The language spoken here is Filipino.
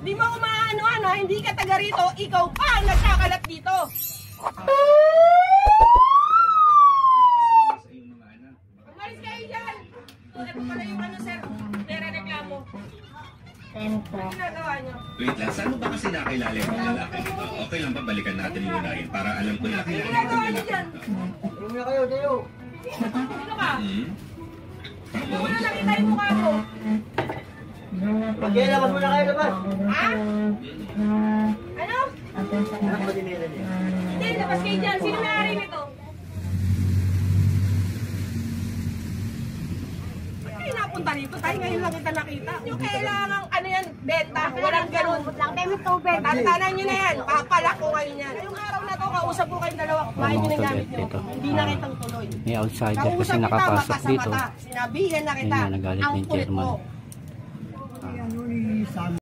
Di mo kumaano-ano, hindi ka taga rito, ikaw pa ang nagkakalat dito. Umalis kayo dyan. Ito pala yung ano, sir, nire-reklamo. Ano ginagawa nyo? Wait lang, saan mo ba kasi nakilala yung lalaki dito? Okay lang ba balikan natin yung unahin para alam ko na kilala yung lalaki dito? Yung na kayo, tayo. Sino ka? Ano na nakita yung mukha mo? Pagkailaman mo na kayo labas. Ha? Ano? Ano ba dinila niya? Hindi, labas kayo dyan. Sino may-ari nito? Ba't kayo napunta rito? Tayo ngayon lang kita nakita. Yung kailangang ano yan, benta. Walang ganun. Tantanan nyo na yan. Papalak ko kayo yan. Yung araw na to, kausap ko kayong dalawa. Bakit nyo na gamit nyo? Hindi na kitang tuloy. May outsider kasi Kausap kita, nakapasok mata sa dito. mata. Sinabihan na kita. Ayun na, nagalit Ang yung kulit chairman. mo.